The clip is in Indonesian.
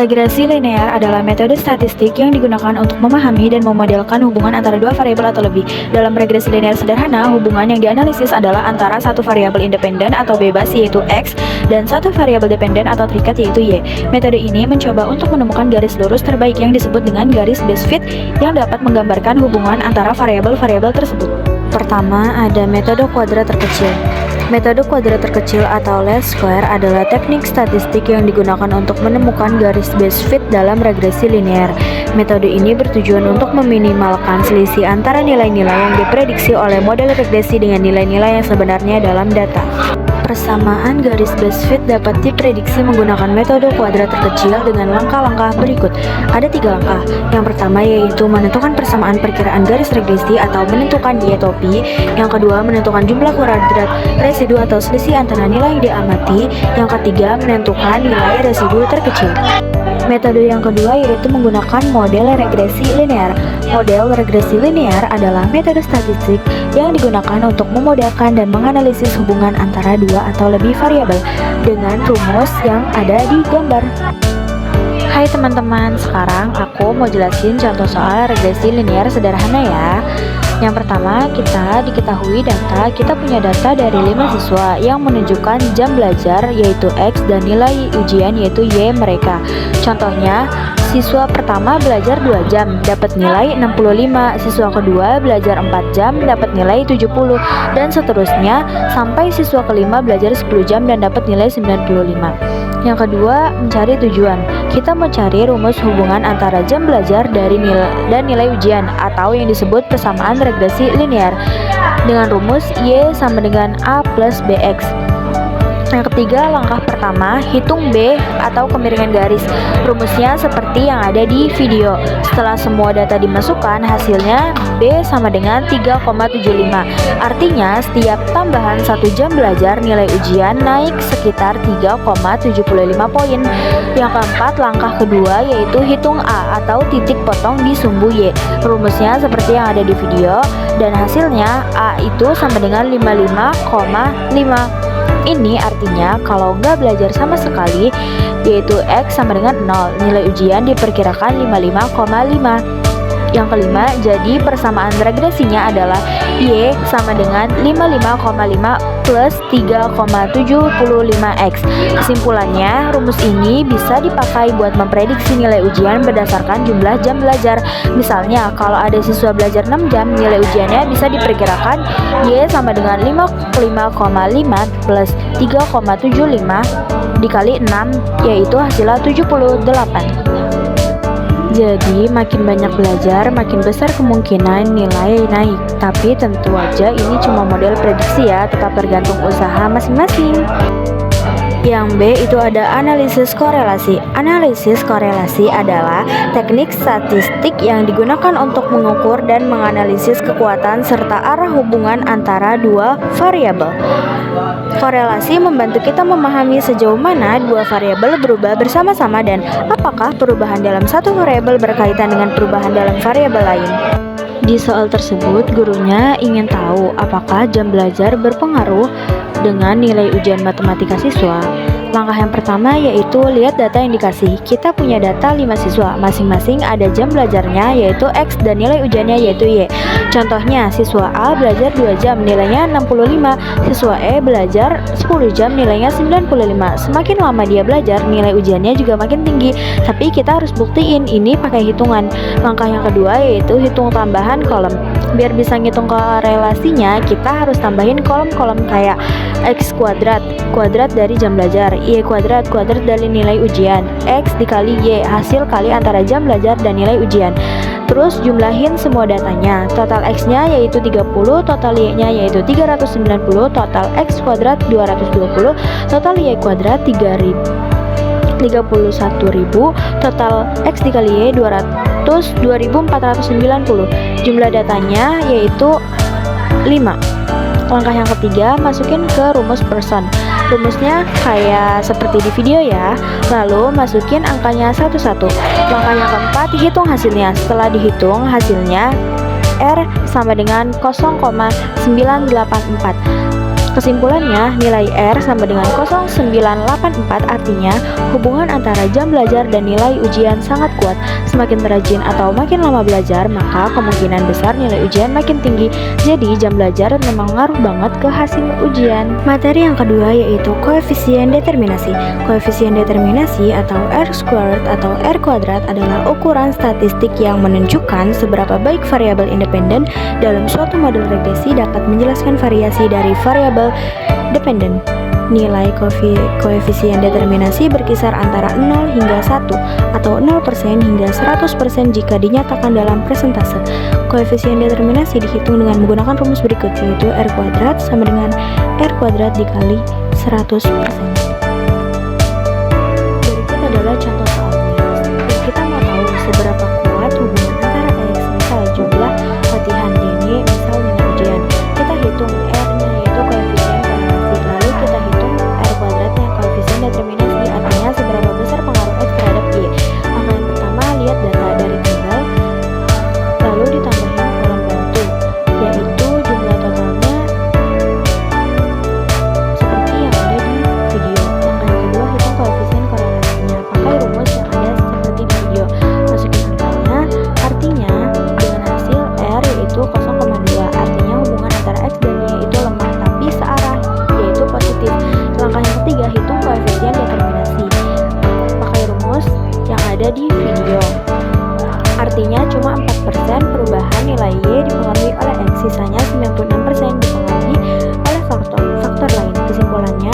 Regresi linear adalah metode statistik yang digunakan untuk memahami dan memodelkan hubungan antara dua variabel atau lebih. Dalam regresi linear sederhana, hubungan yang dianalisis adalah antara satu variabel independen atau bebas yaitu X dan satu variabel dependen atau terikat yaitu Y. Metode ini mencoba untuk menemukan garis lurus terbaik yang disebut dengan garis best fit yang dapat menggambarkan hubungan antara variabel-variabel tersebut. Pertama, ada metode kuadrat terkecil. Metode kuadrat terkecil atau least square adalah teknik statistik yang digunakan untuk menemukan garis best fit dalam regresi linear. Metode ini bertujuan untuk meminimalkan selisih antara nilai-nilai yang diprediksi oleh model regresi dengan nilai-nilai yang sebenarnya dalam data. Persamaan garis best fit dapat diprediksi menggunakan metode kuadrat terkecil dengan langkah-langkah berikut. Ada 3 langkah. Yang pertama yaitu menentukan persamaan perkiraan garis regresi atau menentukan dietopi. Yang kedua menentukan jumlah kuadrat residu atau selisih antara nilai yang diamati. Yang ketiga menentukan nilai residu terkecil. Metode yang kedua yaitu menggunakan model regresi linear. Model regresi linear adalah metode statistik yang digunakan untuk memodelkan dan menganalisis hubungan antara dua atau lebih variabel dengan rumus yang ada di gambar. Hai teman-teman, sekarang aku mau jelasin contoh soal regresi linear sederhana ya. Yang pertama, kita diketahui kita punya data dari 5 siswa yang menunjukkan jam belajar yaitu X dan nilai ujian yaitu Y mereka. Contohnya, siswa pertama belajar 2 jam, dapat nilai 65, siswa kedua belajar 4 jam, dapat nilai 70, dan seterusnya sampai siswa kelima belajar 10 jam dan dapat nilai 95. Yang kedua, mencari tujuan. Kita mencari rumus hubungan antara jam belajar dan nilai ujian atau yang disebut persamaan regresi linear dengan rumus Y sama dengan A plus BX. Yang ketiga, langkah pertama, hitung B atau kemiringan garis. Rumusnya seperti yang ada di video. Setelah semua data dimasukkan, hasilnya B sama dengan 3,75. Artinya, setiap tambahan 1 jam belajar, nilai ujian naik sekitar 3,75 poin. Yang keempat, langkah kedua yaitu hitung A atau titik potong di sumbu Y. Rumusnya seperti yang ada di video dan hasilnya A itu sama dengan 55,5. Ini artinya kalau nggak belajar sama sekali, yaitu X sama dengan 0, nilai ujian diperkirakan 55,5. Yang kelima, jadi persamaan regresinya adalah Y sama dengan 55,5 plus 3,75X. Kesimpulannya, rumus ini bisa dipakai buat memprediksi nilai ujian berdasarkan jumlah jam belajar. Misalnya, kalau ada siswa belajar 6 jam, nilai ujiannya bisa diperkirakan Y sama dengan 55,5 plus 3,75 dikali 6, yaitu hasilnya 78. Jadi, makin banyak belajar, makin besar kemungkinan nilai naik. Tapi tentu aja ini cuma model prediksi ya, tetap tergantung usaha masing-masing. Yang B itu ada analisis korelasi. Analisis korelasi adalah teknik statistik yang digunakan untuk mengukur dan menganalisis kekuatan serta arah hubungan antara dua variabel. Korelasi membantu kita memahami sejauh mana dua variabel berubah bersama-sama dan apakah perubahan dalam satu variabel berkaitan dengan perubahan dalam variabel lain. Di soal tersebut, gurunya ingin tahu apakah jam belajar berpengaruh dengan nilai ujian matematika siswa. Langkah yang pertama yaitu lihat data yang dikasih. Kita punya data 5 siswa, masing-masing ada jam belajarnya yaitu X dan nilai ujiannya yaitu Y. Contohnya, siswa A belajar 2 jam, nilainya 65, siswa E belajar 10 jam, nilainya 95. Semakin lama dia belajar, nilai ujiannya juga makin tinggi. Tapi kita harus buktiin ini pakai hitungan. Langkah yang kedua yaitu hitung tambahan kolom. Biar bisa ngitung korelasinya, kita harus tambahin kolom-kolom kayak X kuadrat dari jam belajar, Y kuadrat dari nilai ujian, X dikali Y, hasil kali antara jam belajar dan nilai ujian. Terus jumlahin semua datanya. Total X-nya yaitu 30, total Y-nya yaitu 390, total X kuadrat 220, total Y kuadrat 31.000, total X dikali Y 2.490. Jumlah datanya yaitu 5. Langkah yang ketiga, masukin ke rumus Pearson. Rumusnya kayak seperti di video ya. Lalu masukin angkanya satu-satu. Langkah yang keempat, hitung hasilnya. Setelah dihitung hasilnya R sama dengan 0,984. Kesimpulannya, nilai R sama dengan 0,984, artinya hubungan antara jam belajar dan nilai ujian sangat kuat. Semakin rajin atau makin lama belajar, maka kemungkinan besar nilai ujian makin tinggi. Jadi jam belajar memang ngaruh banget ke hasil ujian. Materi yang kedua yaitu koefisien determinasi. Koefisien determinasi atau R squared atau R kuadrat adalah ukuran statistik yang menunjukkan seberapa baik variabel independen dalam suatu model regresi dapat menjelaskan variasi dari variabel dependen. Nilai koefisien determinasi berkisar antara 0 hingga 1 atau 0% hingga 100% jika dinyatakan dalam persentase. Koefisien determinasi dihitung dengan menggunakan rumus berikut, yaitu R kuadrat sama dengan R kuadrat dikali 100%. Berikut adalah contoh soalnya. Kita mau tahu seberapa kuat hubungan antara X, misal jumlah latihan DN, misal nilai ujian. Kita hitung R-nya yaitu koefisien korelasi, lalu kita hitung R kuadratnya koefisien determinasi, artinya seberapa besar pengaruh X terhadap Y. Langkah yang pertama, lihat data dari tabel, lalu ditambahin kolom bantu, yaitu jumlah totalnya seperti yang ada di video. Langkah yang kedua, hitung koefisien korelasinya, pakai rumus yang ada seperti di video. Masukin angkanya, artinya dengan hasil R yaitu 0,2, artinya hubungan antara X dan Y itu lemah tapi searah, yaitu positif. Langkah yang ketiga, hitung koefisien determinasi, pakai rumus yang ada di video. Artinya cuma 4% perubahan nilai Y dipengaruhi oleh X, sisanya 96% dipengaruhi oleh faktor lain. Kesimpulannya,